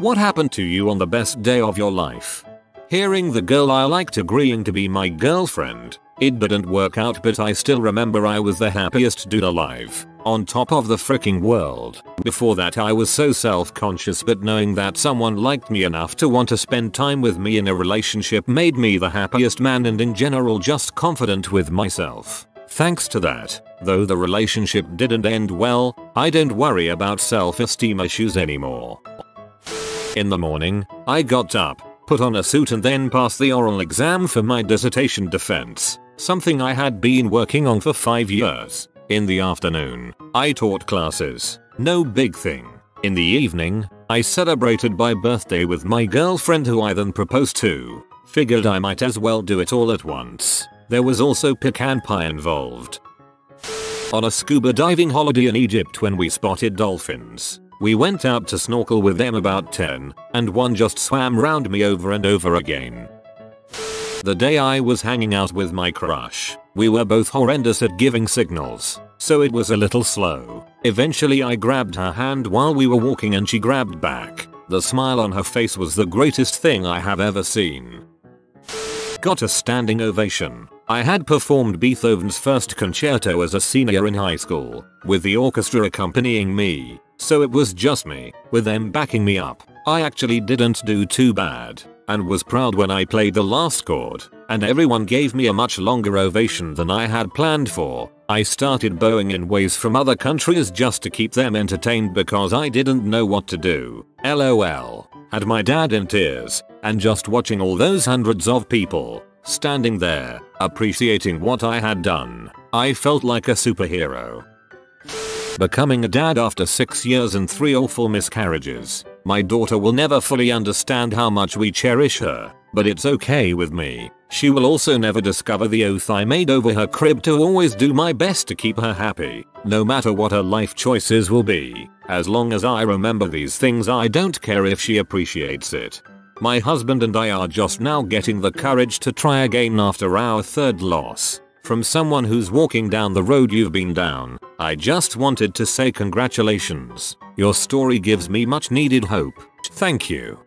What happened to you on the best day of your life? Hearing the girl I liked agreeing to be my girlfriend. It didn't work out, but I still remember I was the happiest dude alive, on top of the freaking world. Before that I was so self-conscious, but knowing that someone liked me enough to want to spend time with me in a relationship made me the happiest man, and in general just confident with myself. Thanks to that, though the relationship didn't end well, I don't worry about self-esteem issues anymore. In the morning, I got up, put on a suit and then passed the oral exam for my dissertation defense, something I had been working on for 5 years. In the afternoon, I taught classes, no big thing. In the evening, I celebrated my birthday with my girlfriend who I then proposed to. Figured I might as well do it all at once. There was also pecan pie involved. On a scuba diving holiday in Egypt when we spotted dolphins. We went out to snorkel with them about 10, and one just swam round me over and over again. The day I was hanging out with my crush, we were both horrendous at giving signals, so it was a little slow. Eventually I grabbed her hand while we were walking and she grabbed back. The smile on her face was the greatest thing I have ever seen. Got a standing ovation. I had performed Beethoven's first concerto as a senior in high school, with the orchestra accompanying me, so it was just me, with them backing me up. I actually didn't do too bad, and was proud when I played the last chord, and everyone gave me a much longer ovation than I had planned for. I started bowing in ways from other countries just to keep them entertained because I didn't know what to do. LOL. Had my dad in tears, and just watching all those hundreds of people standing there, appreciating what I had done, I felt like a superhero. Becoming a dad after 6 years and 3 awful miscarriages. My daughter will never fully understand how much we cherish her, but it's okay with me. She will also never discover the oath I made over her crib to always do my best to keep her happy, no matter what her life choices will be. As long as I remember these things, I don't care if she appreciates it. My husband and I are just now getting the courage to try again after our 3rd loss. From someone who's walking down the road you've been down, I just wanted to say congratulations. Your story gives me much needed hope. Thank you.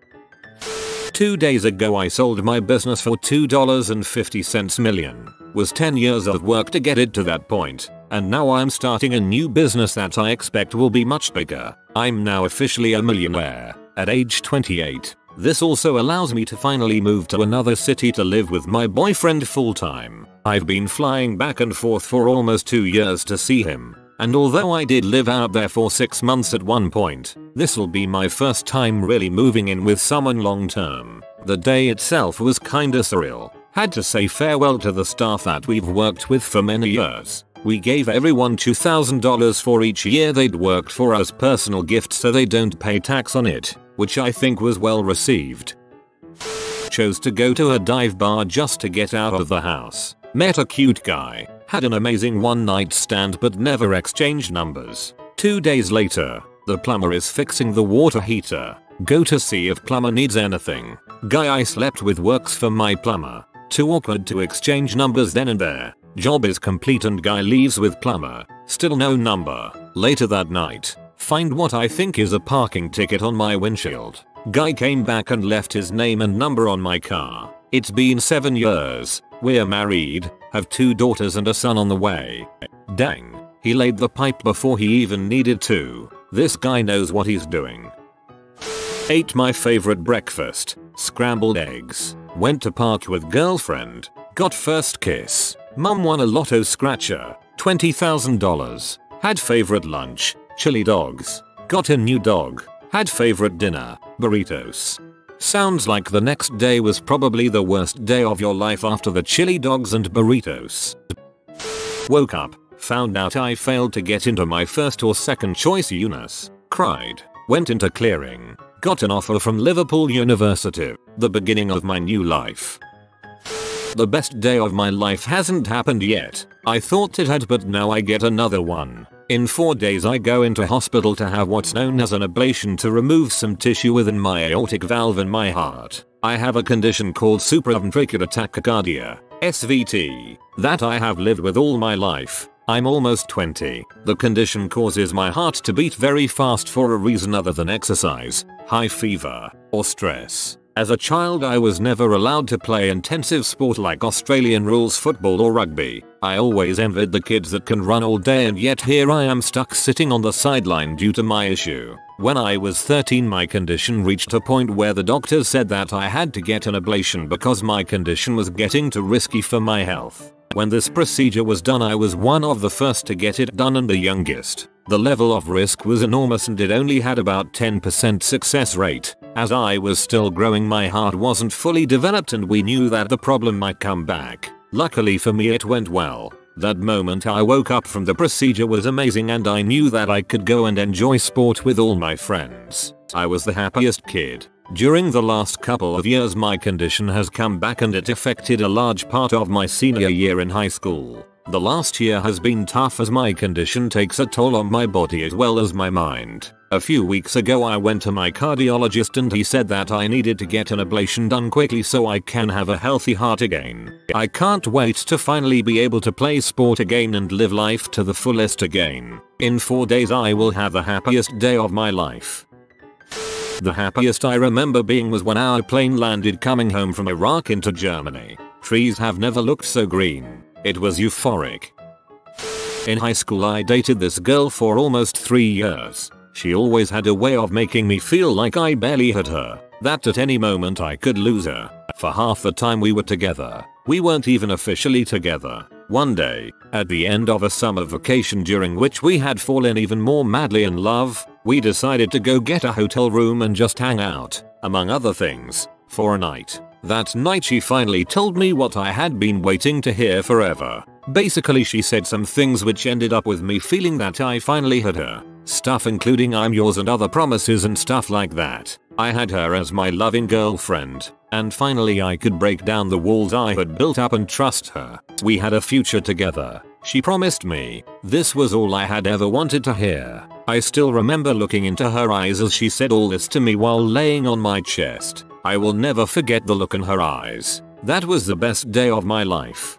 2 days ago I sold my business for $2.50 million. Was 10 years of work to get it to that point, and now I'm starting a new business that I expect will be much bigger. I'm now officially a millionaire at age 28. This also allows me to finally move to another city to live with my boyfriend full time. I've been flying back and forth for almost 2 years to see him, and although I did live out there for 6 months at one point, this'll be my first time really moving in with someone long term. The day itself was kinda surreal. Had to say farewell to the staff that we've worked with for many years. We gave everyone $2,000 for each year they'd worked for as personal gifts so they don't pay tax on it, which I think was well received. Chose to go to a dive bar just to get out of the house. Met a cute guy. Had an amazing one-night stand but never exchanged numbers. 2 days later, the plumber is fixing the water heater. Go to see if plumber needs anything. Guy I slept with works for my plumber. Too awkward to exchange numbers then and there. Job is complete and guy leaves with plumber. Still no number. Later that night, find what I think is a parking ticket on my windshield. Guy came back and left his name and number on my car. It's been 7 years. We're married, have 2 daughters and a son on the way. Dang, he laid the pipe before he even needed to. This guy knows what he's doing. Ate my favorite breakfast, scrambled eggs. Went to park with girlfriend. Got first kiss. Mum won a lotto scratcher, $20,000. Had favorite lunch, chili dogs. Got a new dog. Had favorite dinner, burritos. Sounds like the next day was probably the worst day of your life after the chili dogs and burritos. Woke up, found out I failed to get into my first or second choice UNIS. Cried. Went into clearing. Got an offer from Liverpool University. The beginning of my new life. The best day of my life hasn't happened yet. I thought it had, but now I get another one. In 4 days I go into hospital to have what's known as an ablation to remove some tissue within my aortic valve in my heart. I have a condition called supraventricular tachycardia, SVT, that I have lived with all my life. I'm almost 20. The condition causes my heart to beat very fast for a reason other than exercise, high fever, or stress. As a child I was never allowed to play intensive sport like Australian rules football or rugby. I always envied the kids that can run all day, and yet here I am stuck sitting on the sideline due to my issue. When I was 13 my condition reached a point where the doctors said that I had to get an ablation because my condition was getting too risky for my health. When this procedure was done I was one of the first to get it done and the youngest. The level of risk was enormous and it only had about 10% success rate. As I was still growing my heart wasn't fully developed and we knew that the problem might come back. Luckily for me it went well. That moment I woke up from the procedure was amazing and I knew that I could go and enjoy sport with all my friends. I was the happiest kid. During the last couple of years my condition has come back and it affected a large part of my senior year in high school. The last year has been tough as my condition takes a toll on my body as well as my mind. A few weeks ago I went to my cardiologist and he said that I needed to get an ablation done quickly so I can have a healthy heart again. I can't wait to finally be able to play sport again and live life to the fullest again. In 4 days I will have the happiest day of my life. The happiest I remember being was when our plane landed coming home from Iraq into Germany. Trees have never looked so green. It was euphoric. In high school I dated this girl for almost 3 years. She always had a way of making me feel like I barely had her, that at any moment I could lose her. For half the time we were together, we weren't even officially together. One day, at the end of a summer vacation during which we had fallen even more madly in love, we decided to go get a hotel room and just hang out, among other things, for a night. That night she finally told me what I had been waiting to hear forever. Basically she said some things which ended up with me feeling that I finally had her. Stuff including I'm yours and other promises and stuff like that. I had her as my loving girlfriend, and finally I could break down the walls I had built up and trust her. We had a future together. She promised me. This was all I had ever wanted to hear. I still remember looking into her eyes as she said all this to me while laying on my chest. I will never forget the look in her eyes. That was the best day of my life.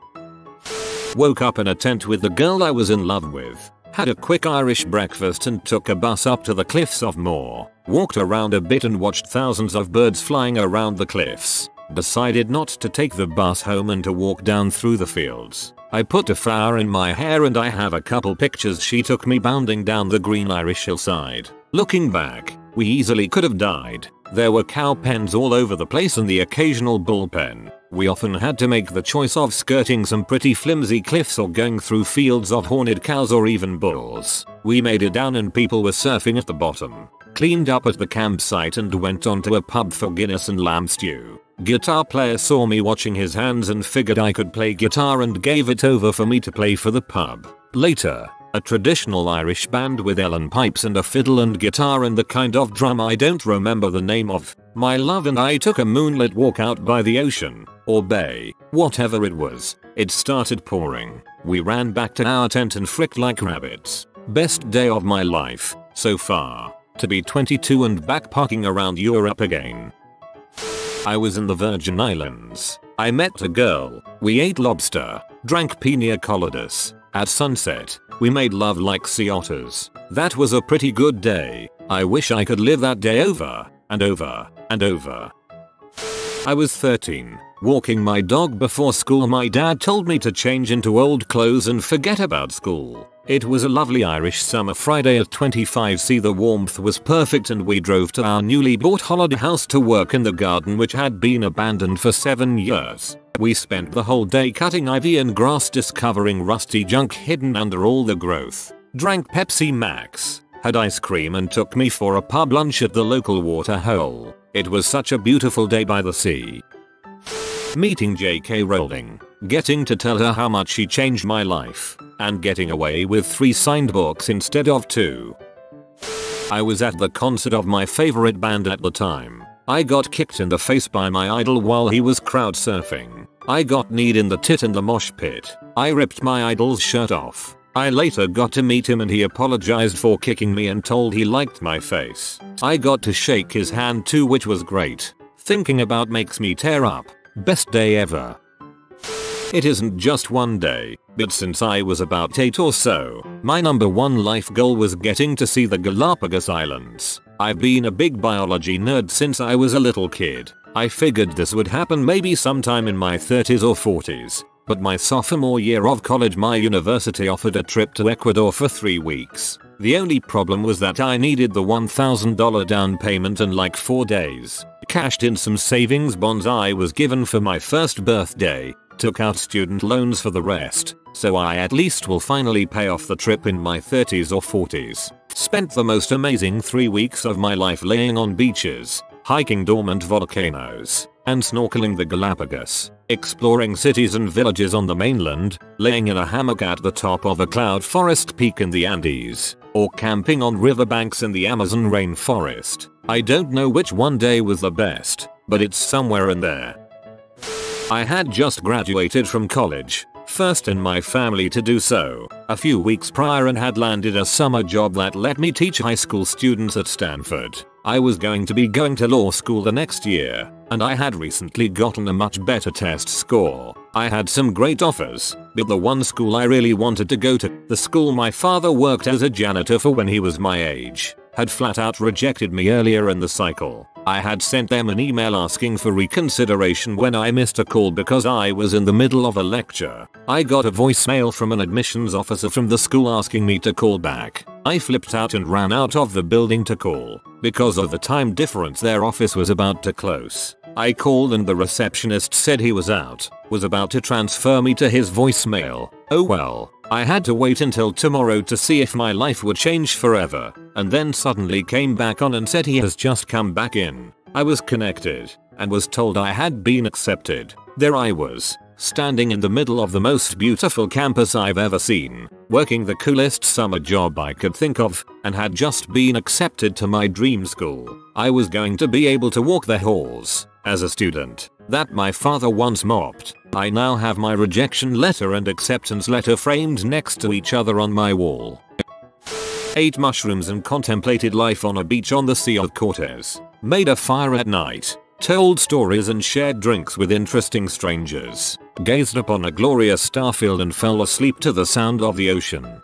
Woke up in a tent with the girl I was in love with. Had a quick Irish breakfast and took a bus up to the cliffs of Moher. Walked around a bit and watched thousands of birds flying around the cliffs. Decided not to take the bus home and to walk down through the fields. I put a flower in my hair and I have a couple pictures she took me bounding down the green Irish hillside. Looking back, we easily could have died. There were cow pens all over the place and the occasional bull pen. We often had to make the choice of skirting some pretty flimsy cliffs or going through fields of horned cows or even bulls. We made it down and people were surfing at the bottom. Cleaned up at the campsite and went on to a pub for Guinness and lamb stew. Guitar player saw me watching his hands and figured I could play guitar and gave it over for me to play for the pub. Later, a traditional Irish band with Ellen pipes and a fiddle and guitar and the kind of drum I don't remember the name of. My love and I took a moonlit walk out by the ocean, or bay, whatever it was. It started pouring. We ran back to our tent and fricked like rabbits. Best day of my life, so far. To be 22 and backpacking around Europe again. I was in the Virgin Islands. I met a girl. We ate lobster, drank pina coladas. At sunset, we made love like sea otters. That was a pretty good day. I wish I could live that day over, and over, and over. I was 13, walking my dog before school. My dad told me to change into old clothes and forget about school. It was a lovely Irish summer Friday at 25°C. The warmth was perfect and we drove to our newly bought holiday house to work in the garden which had been abandoned for 7 years. We spent the whole day cutting ivy and grass, discovering rusty junk hidden under all the growth. Drank Pepsi Max, had ice cream and took me for a pub lunch at the local water hole. It was such a beautiful day by the sea. Meeting J.K. Rowling, getting to tell her how much she changed my life, and getting away with 3 signed books instead of 2. I was at the concert of my favorite band at the time. I got kicked in the face by my idol while he was crowd surfing. I got kneed in the tit in the mosh pit. I ripped my idol's shirt off. I later got to meet him and he apologized for kicking me and told he liked my face. I got to shake his hand too, which was great. Thinking about makes me tear up. Best day ever. It isn't just one day, but since I was about 8 or so, my number one life goal was getting to see the Galapagos Islands. I've been a big biology nerd since I was a little kid. I figured this would happen maybe sometime in my 30s or 40s. But my sophomore year of college, my university offered a trip to Ecuador for 3 weeks. The only problem was that I needed the $1,000 down payment and like 4 days. Cashed in some savings bonds I was given for my first birthday. Took out student loans for the rest. So I at least will finally pay off the trip in my 30s or 40s. Spent the most amazing 3 weeks of my life laying on beaches, hiking dormant volcanoes, and snorkeling the Galapagos, exploring cities and villages on the mainland, laying in a hammock at the top of a cloud forest peak in the Andes, or camping on riverbanks in the Amazon rainforest. I don't know which one day was the best, but it's somewhere in there. I had just graduated from college, first in my family to do so, a few weeks prior, and had landed a summer job that let me teach high school students at Stanford. I was going to be going to law school the next year, and I had recently gotten a much better test score. I had some great offers, but the one school I really wanted to go to, the school my father worked as a janitor for when he was my age, had flat out rejected me earlier in the cycle. I had sent them an email asking for reconsideration when I missed a call because I was in the middle of a lecture. I got a voicemail from an admissions officer from the school asking me to call back. I flipped out and ran out of the building to call. Because of the time difference, their office was about to close. I called and the receptionist said he was out, was about to transfer me to his voicemail. Oh well. I had to wait until tomorrow to see if my life would change forever, and then suddenly came back on and said he has just come back in. I was connected, and was told I had been accepted. There I was, standing in the middle of the most beautiful campus I've ever seen, working the coolest summer job I could think of, and had just been accepted to my dream school. I was going to be able to walk the halls, as a student, that my father once mopped. I now have my rejection letter and acceptance letter framed next to each other on my wall. Ate mushrooms and contemplated life on a beach on the Sea of Cortez. Made a fire at night. Told stories and shared drinks with interesting strangers. Gazed upon a glorious starfield and fell asleep to the sound of the ocean.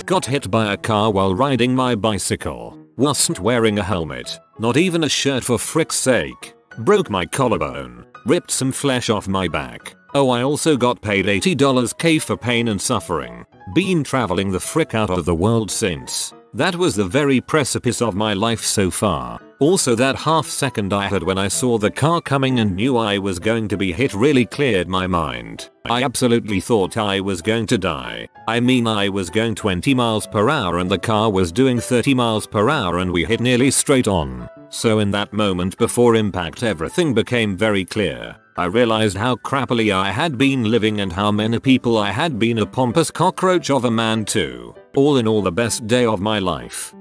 Got hit by a car while riding my bicycle. Wasn't wearing a helmet. Not even a shirt for frick's sake. Broke my collarbone. Ripped some flesh off my back. Oh, I also got paid $80K for pain and suffering. Been traveling the frick out of the world since. That was the very precipice of my life so far. Also, that half second I had when I saw the car coming and knew I was going to be hit really cleared my mind. I absolutely thought I was going to die. I mean, I was going 20 miles per hour and the car was doing 30 miles per hour and we hit nearly straight on. So in that moment before impact, everything became very clear. I realized how crappily I had been living and how many people I had been a pompous cockroach of a man to. All in all, the best day of my life.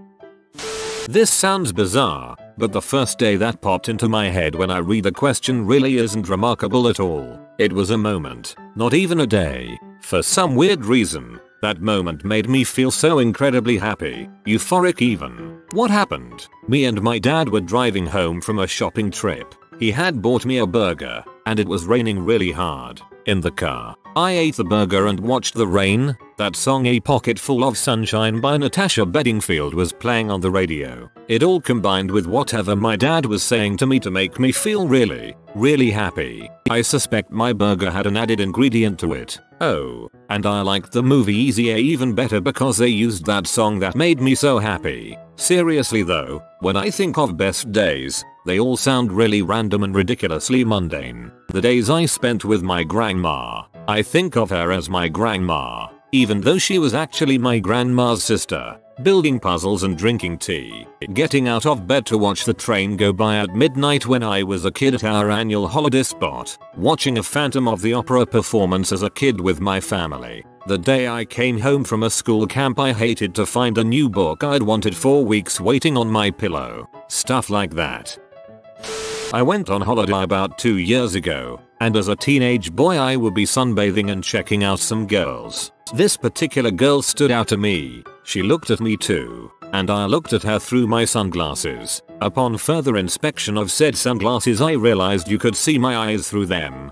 This sounds bizarre, but the first day that popped into my head when I read the question really isn't remarkable at all. It was a moment, not even a day. For some weird reason, that moment made me feel so incredibly happy, euphoric even. What happened? Me and my dad were driving home from a shopping trip. He had bought me a burger, and it was raining really hard. In the car, I ate the burger and watched the rain. That song A Pocket Full of Sunshine by Natasha Bedingfield was playing on the radio. It all combined with whatever my dad was saying to me to make me feel really, really happy. I suspect my burger had an added ingredient to it. Oh, and I liked the movie Easy A even better because they used that song that made me so happy. Seriously though, when I think of best days, they all sound really random and ridiculously mundane. The days I spent with my grandma. I think of her as my grandma, even though she was actually my grandma's sister. Building puzzles and drinking tea. Getting out of bed to watch the train go by at midnight when I was a kid at our annual holiday spot. Watching a Phantom of the Opera performance as a kid with my family. The day I came home from a school camp I hated to find a new book I'd wanted for weeks waiting on my pillow. Stuff like that. I went on holiday about 2 years ago, and as a teenage boy I would be sunbathing and checking out some girls. This particular girl stood out to me. She looked at me too, and I looked at her through my sunglasses. Upon further inspection of said sunglasses I realized you could see my eyes through them.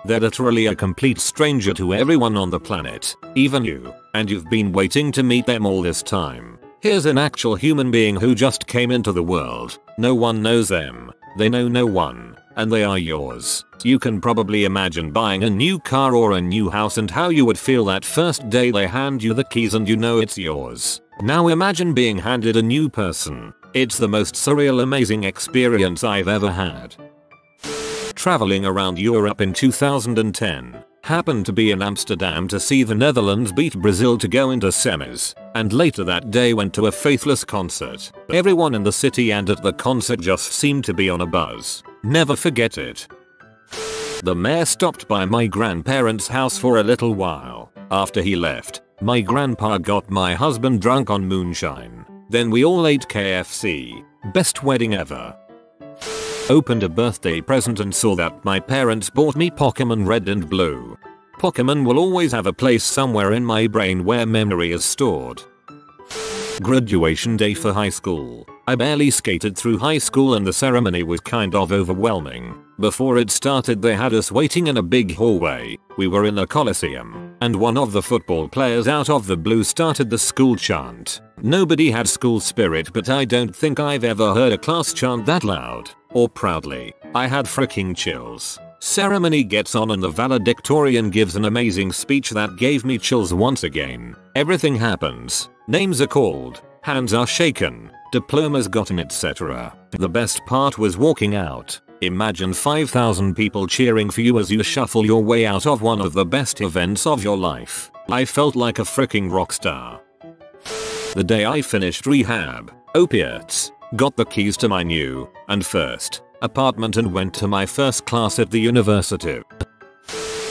They're literally a complete stranger to everyone on the planet, even you, and you've been waiting to meet them all this time. Here's an actual human being who just came into the world. No one knows them. They know no one. And they are yours. You can probably imagine buying a new car or a new house and how you would feel that first day they hand you the keys and you know it's yours. Now imagine being handed a new person. It's the most surreal, amazing experience I've ever had. Traveling around Europe in 2010. Happened to be in Amsterdam to see the Netherlands beat Brazil to go into semis, and later that day went to a Faithless concert. Everyone in the city and at the concert just seemed to be on a buzz. Never forget it. The mayor stopped by my grandparents' house for a little while. After he left, my grandpa got my husband drunk on moonshine. Then we all ate KFC. Best wedding ever. Opened a birthday present and saw that my parents bought me Pokemon Red and Blue. Pokemon will always have a place somewhere in my brain where memory is stored. Graduation day for high school. I barely skated through high school and the ceremony was kind of overwhelming. Before it started they had us waiting in a big hallway. We were in a coliseum, and one of the football players out of the blue started the school chant. Nobody had school spirit, but I don't think I've ever heard a class chant that loud or proudly. I had freaking chills. Ceremony gets on and the valedictorian gives an amazing speech that gave me chills once again. Everything happens. Names are called, hands are shaken, diplomas gotten, etc. The best part was walking out. Imagine 5,000 people cheering for you as you shuffle your way out of one of the best events of your life. I felt like a freaking rock star. The day I finished rehab, opiates, got the keys to my new and first apartment and went to my first class at the university.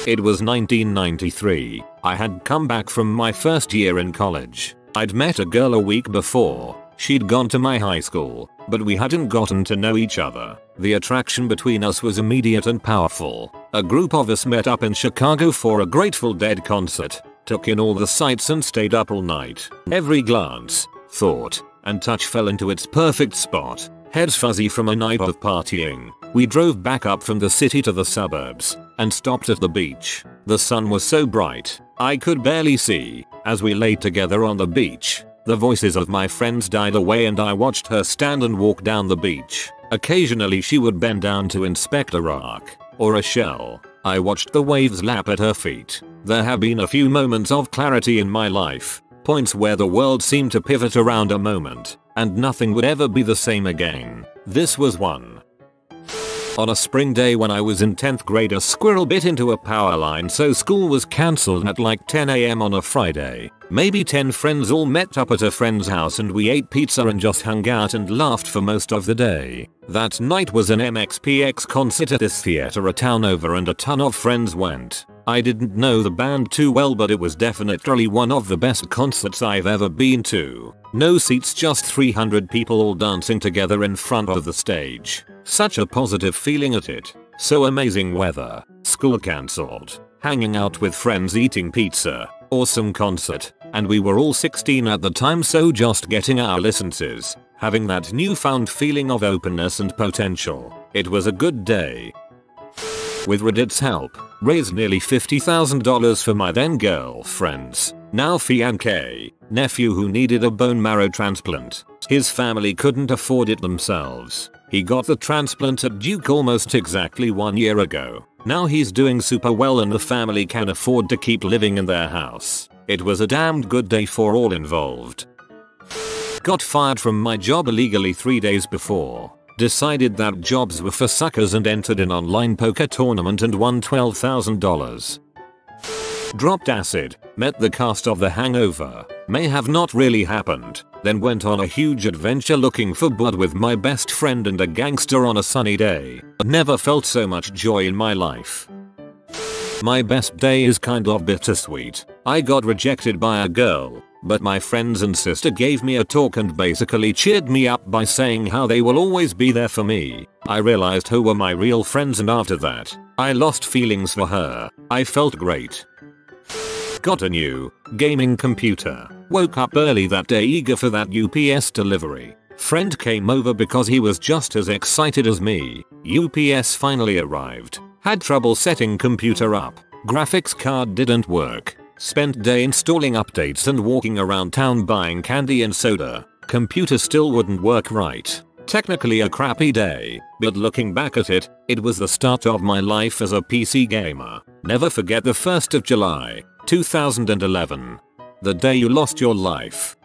It was 1993. I had come back from my first year in college. I'd met a girl a week before. She'd gone to my high school, but we hadn't gotten to know each other. The attraction between us was immediate and powerful. A group of us met up in Chicago for a Grateful Dead concert, took in all the sights and stayed up all night. Every glance, thought, and touch fell into its perfect spot. Heads fuzzy from a night of partying. We drove back up from the city to the suburbs and stopped at the beach. The sun was so bright, I could barely see. As we lay together on the beach, the voices of my friends died away and I watched her stand and walk down the beach. Occasionally she would bend down to inspect a rock or a shell. I watched the waves lap at her feet. There have been a few moments of clarity in my life. Points where the world seemed to pivot around a moment, and nothing would ever be the same again. This was one. On a spring day when I was in 10th grade, a squirrel bit into a power line, so school was cancelled at like 10 AM on a Friday. Maybe 10 friends all met up at a friend's house and we ate pizza and just hung out and laughed for most of the day. That night was an MXPX concert at this theater a town over and a ton of friends went. I didn't know the band too well, but it was definitely one of the best concerts I've ever been to. No seats, just 300 people all dancing together in front of the stage. Such a positive feeling at it. So amazing weather. School cancelled. Hanging out with friends, eating pizza. Awesome concert. And we were all 16 at the time, so just getting our licenses. Having that newfound feeling of openness and potential. It was a good day. With Reddit's help, raised nearly $50,000 for my then girlfriend's, now fiancé, nephew who needed a bone marrow transplant. His family couldn't afford it themselves. He got the transplant at Duke almost exactly 1 year ago. Now he's doing super well and the family can afford to keep living in their house. It was a damned good day for all involved. Got fired from my job illegally 3 days before. Decided that jobs were for suckers and entered an online poker tournament and won $12,000. Dropped acid, met the cast of The Hangover, may have not really happened, then went on a huge adventure looking for blood with my best friend and a gangster on a sunny day. Never felt so much joy in my life. My best day is kind of bittersweet. I got rejected by a girl, but my friends and sister gave me a talk and basically cheered me up by saying how they will always be there for me. I realized who were my real friends and after that, I lost feelings for her. I felt great. Got a new gaming computer. Woke up early that day eager for that UPS delivery. Friend came over because he was just as excited as me. UPS finally arrived. Had trouble setting computer up. Graphics card didn't work. Spent day installing updates and walking around town buying candy and soda. Computer still wouldn't work right. Technically a crappy day, but looking back at it, it was the start of my life as a PC gamer. Never forget the 1st of July, 2011. The day you lost your life.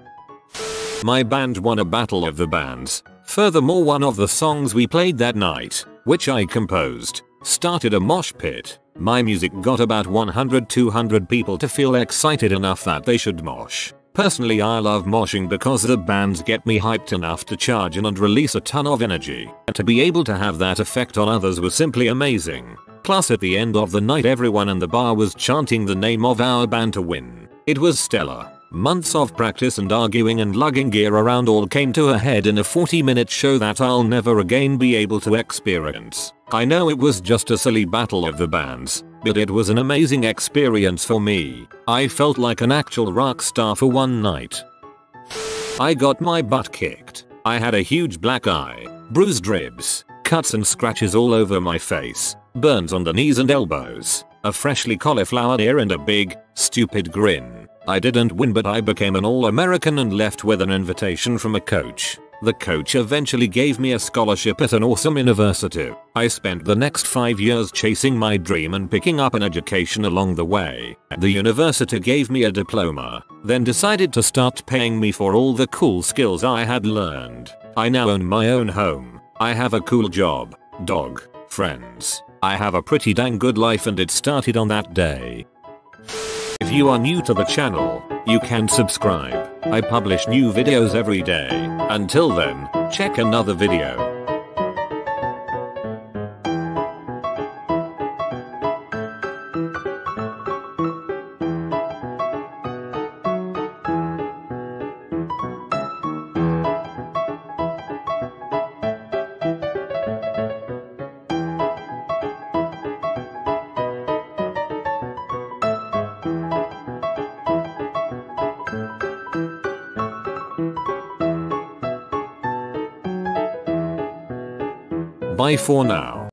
My band won a battle of the bands. Furthermore, one of the songs we played that night, which I composed, started a mosh pit. My music got about 100-200 people to feel excited enough that they should mosh. Personally, I love moshing because the bands get me hyped enough to charge in and release a ton of energy. To be able to have that effect on others was simply amazing. Plus at the end of the night everyone in the bar was chanting the name of our band to win. It was stellar. Months of practice and arguing and lugging gear around all came to a head in a 40-minute show that I'll never again be able to experience. I know it was just a silly battle of the bands, but it was an amazing experience for me. I felt like an actual rock star for one night. I got my butt kicked. I had a huge black eye, bruised ribs, cuts and scratches all over my face, burns on the knees and elbows, a freshly cauliflowered ear and a big, stupid grin. I didn't win, but I became an All-American and left with an invitation from a coach. The coach eventually gave me a scholarship at an awesome university. I spent the next 5 years chasing my dream and picking up an education along the way. The university gave me a diploma, then decided to start paying me for all the cool skills I had learned. I now own my own home. I have a cool job, dog, friends. I have a pretty dang good life, and it started on that day. If you are new to the channel, you can subscribe. I publish new videos every day. Until then, check another video. Bye for now.